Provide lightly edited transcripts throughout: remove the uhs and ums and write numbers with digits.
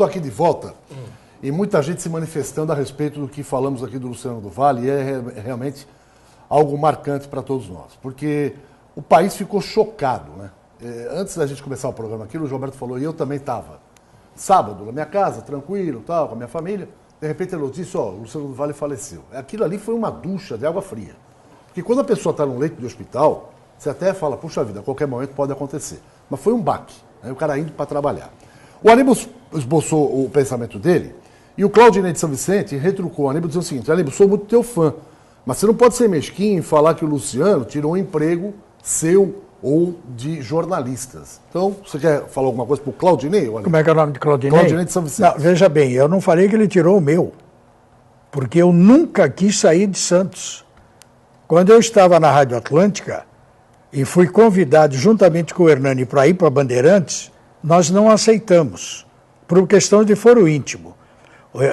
Estou aqui de volta e muita gente se manifestando a respeito do que falamos aqui do Luciano do Vale, e é realmente algo marcante para todos nós, porque o país ficou chocado, né? Antes da gente começar o programa aqui, o Gilberto falou, e eu também estava sábado na minha casa, tranquilo, tal, com a minha família, de repente ele disse, ó, o Luciano do Vale faleceu. Aquilo ali foi uma ducha de água fria, porque quando a pessoa está num leito de hospital, você até fala, puxa vida, a qualquer momento pode acontecer, mas foi um baque, né? O cara indo para trabalhar. O Aníbal esboçou o pensamento dele, e o Claudinei de São Vicente retrucou o Aníbal dizendo o seguinte, Aníbal, sou muito teu fã, mas você não pode ser mesquinho e falar que o Luciano tirou um emprego seu ou de jornalistas. Então, você quer falar alguma coisa para o Claudinei? Como é que é o nome de Claudinei? Claudinei de São Vicente. Não, veja bem, eu não falei que ele tirou o meu, porque eu nunca quis sair de Santos. Quando eu estava na Rádio Atlântica e fui convidado juntamente com o Hernani para ir para Bandeirantes, nós não aceitamos, por questão de foro íntimo.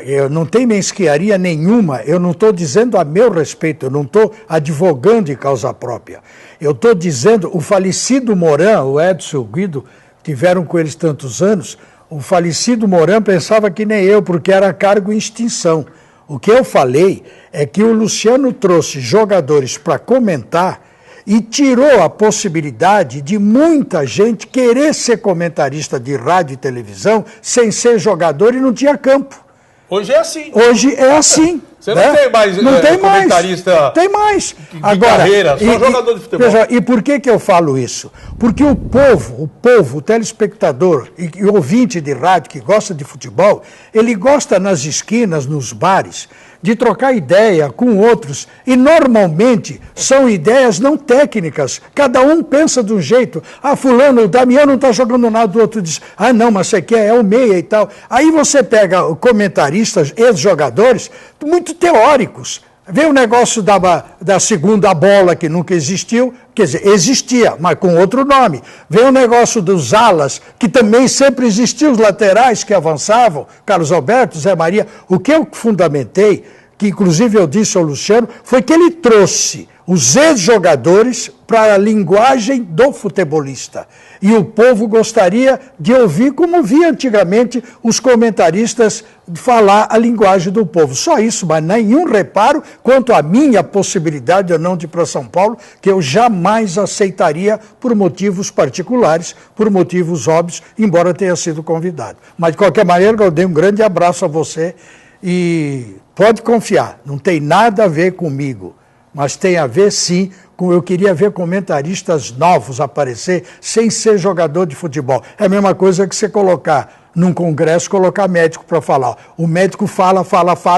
Eu não tenho mesquinharia nenhuma, eu não estou dizendo a meu respeito, eu não estou advogando de causa própria. Eu estou dizendo, o falecido Moran, o Edson e o Guido, tiveram com eles tantos anos, o falecido Moran pensava que nem eu, porque era cargo em extinção. O que eu falei é que o Luciano trouxe jogadores para comentar e tirou a possibilidade de muita gente querer ser comentarista de rádio e televisão sem ser jogador e não tinha campo. Hoje é assim. Hoje é assim. Você não tem mais não tem comentarista mais. Tem mais. De agora, carreira, só jogador de futebol. Veja, e por que eu falo isso? Porque o povo, o telespectador e ouvinte de rádio que gosta de futebol, ele gosta nas esquinas, nos bares, de trocar ideia com outros. E normalmente são ideias não técnicas. Cada um pensa de um jeito. Ah, fulano, o Damião não está jogando nada, o outro diz, ah não, mas você quer, é o meia e tal. Aí você pega comentaristas, ex-jogadores, muito teóricos. Vê o negócio da segunda bola, que nunca existiu, quer dizer, existia, mas com outro nome. Vê o negócio dos alas, que também sempre existiam, os laterais que avançavam, Carlos Alberto, Zé Maria. O que eu fundamentei, que inclusive eu disse ao Luciano, foi que ele trouxe os ex-jogadores para a linguagem do futebolista. E o povo gostaria de ouvir, como via antigamente, os comentaristas falar a linguagem do povo. Só isso, mas nenhum reparo quanto à minha possibilidade ou não de ir para São Paulo, que eu jamais aceitaria por motivos particulares, por motivos óbvios, embora tenha sido convidado. Mas, de qualquer maneira, eu dei um grande abraço a você e pode confiar, não tem nada a ver comigo. Mas tem a ver, sim, com eu queria ver comentaristas novos aparecer sem ser jogador de futebol. É a mesma coisa que você colocar num congresso, colocar médico para falar. O médico fala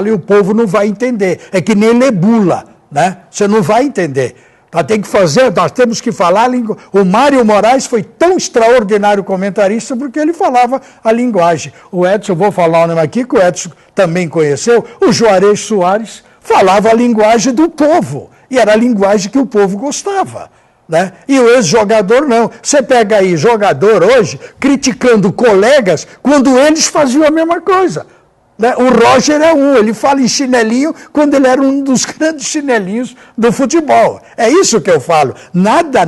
e o povo não vai entender. É que nem ler bula, né? Você não vai entender. Nós temos que falar a língua. O Mário Moraes foi tão extraordinário comentarista porque ele falava a linguagem. O Edson, vou falar o nome aqui, que o Edson também conheceu, o Juarez Soares falava a linguagem do povo, e era a linguagem que o povo gostava, né? E o ex-jogador não. Você pega aí jogador hoje criticando colegas quando eles faziam a mesma coisa, né? O Roger é ele fala em chinelinho quando ele era um dos grandes chinelinhos do futebol. É isso que eu falo. Nada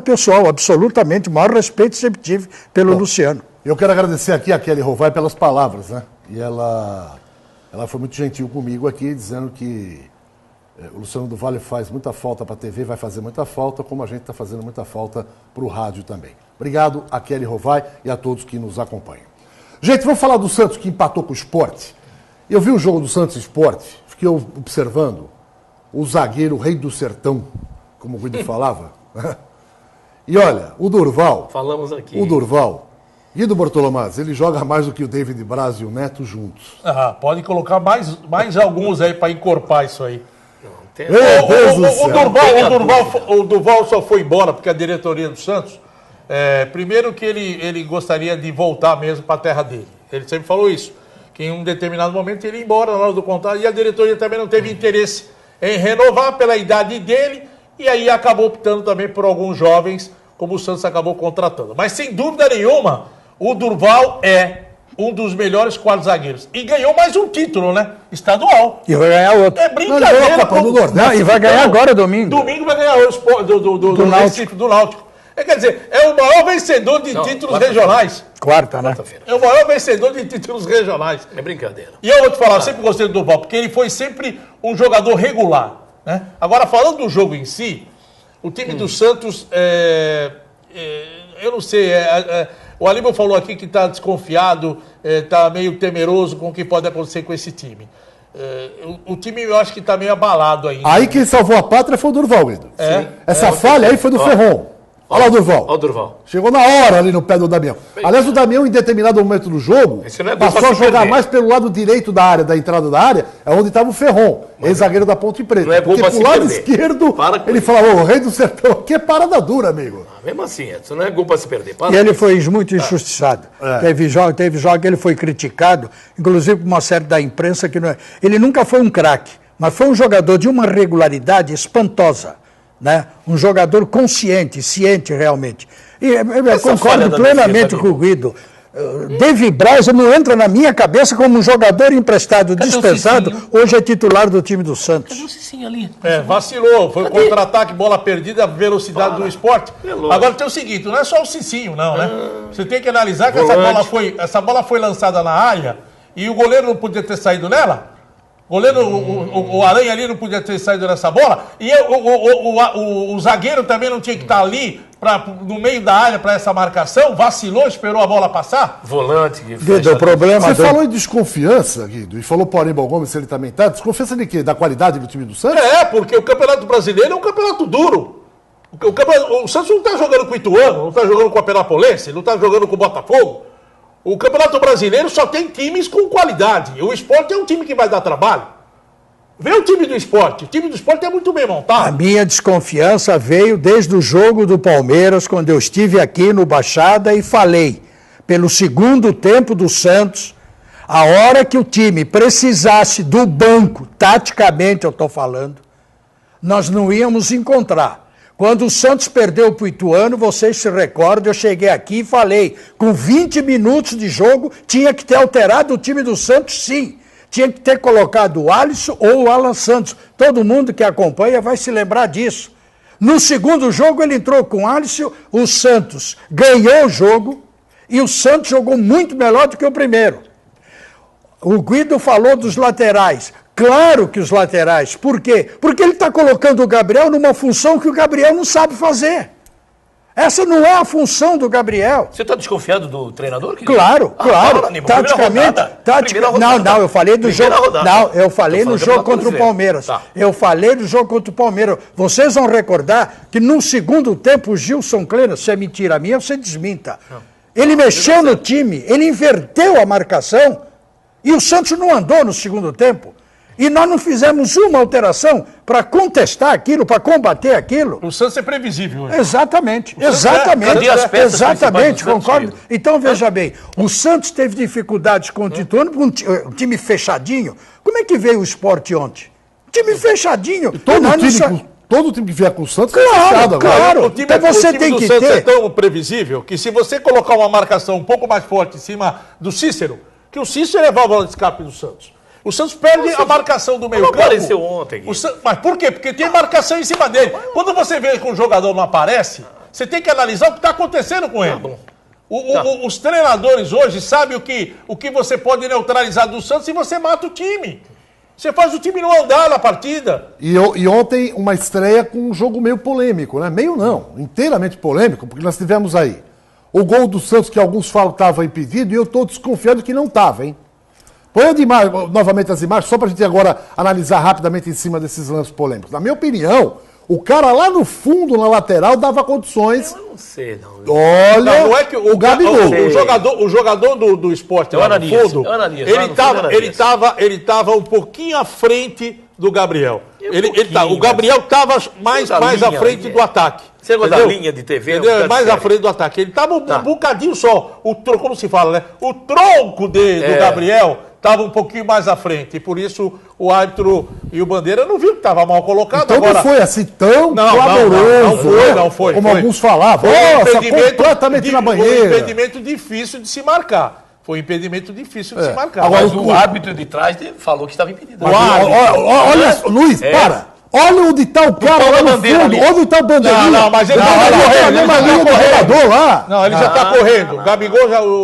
pessoal, absolutamente. O maior respeito sempre tive pelo Luciano. Eu quero agradecer aqui a Kelly Rovai pelas palavras, né? E ela foi muito gentil comigo aqui, dizendo que o Luciano do Vale faz muita falta para a TV, vai fazer muita falta, como a gente está fazendo muita falta para o rádio também. Obrigado a Kelly Rovai e a todos que nos acompanham. Gente, vamos falar do Santos que empatou com o Sport. Eu vi o jogo do Santos Sport, fiquei observando o zagueiro, o rei do sertão, como o Guido falava. E olha, o Durval... Falamos aqui. O Durval... Guido Bortolomaz, ele joga mais do que o David Braz e o Neto juntos. Ah, pode colocar mais alguns aí para encorpar isso aí. O Durval só foi embora porque a diretoria do Santos, primeiro que ele gostaria de voltar mesmo para a terra dele. Ele sempre falou isso, que em um determinado momento ele ia embora na hora do contrato e a diretoria também não teve interesse em renovar pela idade dele e aí acabou optando também por alguns jovens, como o Santos acabou contratando. Mas sem dúvida nenhuma, o Durval é um dos melhores quadros zagueiros. E ganhou mais um título, né? Estadual. E vai ganhar outro. É brincadeira. Não, e vai ganhar agora, domingo. Domingo vai ganhar o do Náutico. Quer dizer, é o maior vencedor de títulos regionais. Quarta, né? É o maior vencedor de títulos regionais. É brincadeira. E eu vou te falar, eu sempre gostei do Durval, porque ele foi sempre um jogador regular. Né? Agora, falando do jogo em si, o time do Santos, eu não sei, o Aníbal falou aqui que está desconfiado, está meio temeroso com o que pode acontecer com esse time. O time eu acho que está meio abalado ainda. Aí quem salvou a pátria foi o Durval, Guido. Essa falha aí foi do Ferron. Olha lá o Durval. Olha o Durval. Chegou na hora ali no pé do Damião. Aliás, o Damião, em determinado momento do jogo, passou a jogar mais pelo lado direito da área, da entrada da área, é onde estava o Ferron, ex-zagueiro da Ponte Preta. Não é bom porque pro lado esquerdo, ele falou, o rei do sertão, que é parada dura, amigo. Mesmo assim, isso não é gol para se perder. E ele foi muito injustiçado. Teve jogos que ele foi criticado, inclusive por uma série da imprensa, que não é. Ele nunca foi um craque, mas foi um jogador de uma regularidade espantosa. Né? Um jogador consciente, ciente realmente. E eu concordo plenamente com o Guido. David Braz não entra na minha cabeça como um jogador emprestado, dispensado, hoje é titular do time do Santos. Cadê o Cicinho ali? Vacilou, foi contra-ataque, bola perdida, velocidade do esporte. Agora tem o seguinte, não é só o Cicinho, não, né? Você tem que analisar que essa bola foi lançada na área e o goleiro não podia ter saído nela. O Aranha ali não podia ter saído nessa bola. E o zagueiro também não tinha que estar ali no meio da área para essa marcação. Vacilou, esperou a bola passar. Volante. Guido, o problema... Você falou em desconfiança, Guido, e falou para o Aníbal Gomes se ele também está. Desconfiança de quê? Da qualidade do time do Santos? Porque o Campeonato Brasileiro é um campeonato duro. O Santos não está jogando com o Ituano, não está jogando com a Penapolense, não está jogando com o Botafogo. O Campeonato Brasileiro só tem times com qualidade. O Sport é um time que vai dar trabalho. Vê o time do Sport. O time do Sport é muito bem montado. A minha desconfiança veio desde o jogo do Palmeiras, quando eu estive aqui no Baixada e falei, pelo segundo tempo do Santos, a hora que o time precisasse do banco, taticamente eu estou falando, nós não íamos encontrar. Quando o Santos perdeu para o Ituano, vocês se recordam, eu cheguei aqui e falei, com 20 minutos de jogo, tinha que ter alterado o time do Santos, sim. Tinha que ter colocado o Alisson ou o Alan Santos. Todo mundo que acompanha vai se lembrar disso. No segundo jogo, ele entrou com o Alisson, o Santos ganhou o jogo e o Santos jogou muito melhor do que o primeiro. O Guido falou dos laterais. Claro que os laterais. Por quê? Porque ele está colocando o Gabriel numa função que o Gabriel não sabe fazer. Essa não é a função do Gabriel. Você está desconfiado do treinador? Claro. Taticamente. Não, eu falei do jogo. Não, eu falei no jogo contra o Palmeiras. Eu falei do jogo contra o Palmeiras. Vocês vão recordar que no segundo tempo o Gilson Kleina, se é mentira minha, você desminta. Ele mexeu no time, ele inverteu a marcação e o Santos não andou no segundo tempo. E nós não fizemos uma alteração para contestar aquilo, para combater aquilo. O Santos é previsível hoje. Exatamente, concordo. Então, veja bem, o Santos teve dificuldades com o Ituano, com um time fechadinho. Como é que veio o Sport ontem? Time fechadinho. Todo time que vier com o Santos é fechado agora. Claro, o time do Santos é tão previsível que se você colocar uma marcação um pouco mais forte em cima do Cícero, que o Cícero é a válvula de escape do Santos. O Santos perde a marcação do meio campo. Não apareceu ontem. Mas por quê? Porque tem marcação em cima dele. Quando você vê que um jogador não aparece, você tem que analisar o que está acontecendo com ele. Os treinadores hoje sabem o que você pode neutralizar do Santos e você mata o time. Você faz o time não andar na partida. E ontem uma estreia com um jogo meio polêmico, né? Meio não, inteiramente polêmico, porque nós tivemos aí o gol do Santos que alguns falam que estava impedido e eu estou desconfiado que não estava, hein? Põe novamente as imagens, só para a gente agora analisar rapidamente em cima desses lances polêmicos. Na minha opinião, o cara lá no fundo, na lateral, dava condições. Eu não sei, não. Olha, não é que o Gabigol, o jogador do Sport lá no fundo, ele estava um pouquinho à frente do Gabriel. O Gabriel estava mais à frente do ataque. Você gosta da linha de TV? Mais à frente do ataque. Ele estava um bocadinho só, como se fala, né? O tronco do Gabriel estava um pouquinho mais à frente. E por isso o árbitro e o Bandeira não viu que estava mal colocado. Então agora, não foi assim tão clamoroso. Não foi. Como alguns falavam. Completamente na banheira. Foi um impedimento difícil de se marcar. Foi um impedimento difícil de se marcar. Agora, o árbitro de trás falou que estava impedido. Olha, Luiz, Olha onde tá o cara lá no fundo. ali. Olha onde tá o bandeirinha. Não, mas ele Não, tá olha, correndo, a ele mesma tá linha do correndo. jogador lá. Não, ele já tá correndo.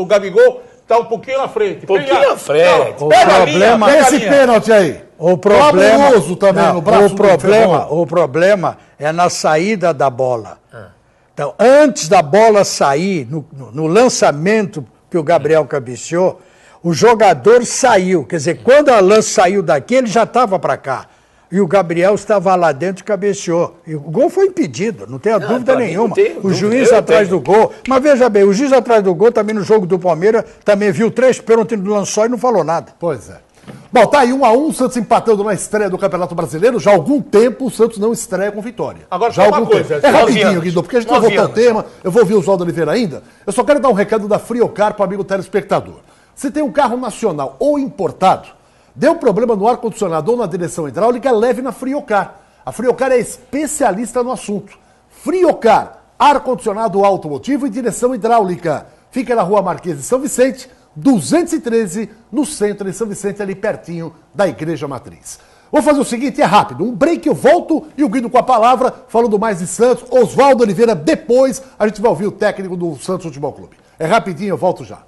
O Gabigol tá um pouquinho na frente. Pouquinho à frente. Não, pega a linha, problema- pega a Esse linha. pênalti aí. O problema, Clamoroso também não, no braço do o problema é na saída da bola. Então, antes da bola sair, no lançamento que o Gabriel cabeceou, o jogador saiu. Quer dizer, quando a lance saiu daqui, ele já estava para cá. E o Gabriel estava lá dentro e cabeceou. E o gol foi impedido, não tenha dúvida pra mim nenhuma. não tenho O dúvida, juiz eu atrás tenho. do gol. Mas veja bem, o juiz atrás do gol também no jogo do Palmeiras também viu 3 pênaltis no lançou e não falou nada. Pois é. Bom, tá aí 1-1, o Santos empatando na estreia do Campeonato Brasileiro. Já há algum tempo o Santos não estreia com vitória. Agora, já há só uma algum coisa, tempo. É 9 rapidinho, anos. Guido, porque a gente vai 9 voltar ao anos. tema. Eu vou ouvir o Oswaldo Oliveira ainda. Eu só quero dar um recado da Friocar para o amigo telespectador. Se tem um carro nacional ou importado, deu problema no ar-condicionado ou na direção hidráulica, leve na Friocar. A Friocar é especialista no assunto. Friocar, ar-condicionado automotivo e direção hidráulica. Fica na Rua Marquês de São Vicente, 213, no centro de São Vicente, ali pertinho da Igreja Matriz. Vou fazer o seguinte, é rápido, um break, eu volto e o Guido com a palavra, falando mais de Santos. Oswaldo Oliveira, depois a gente vai ouvir o técnico do Santos Futebol Clube. É rapidinho, eu volto já.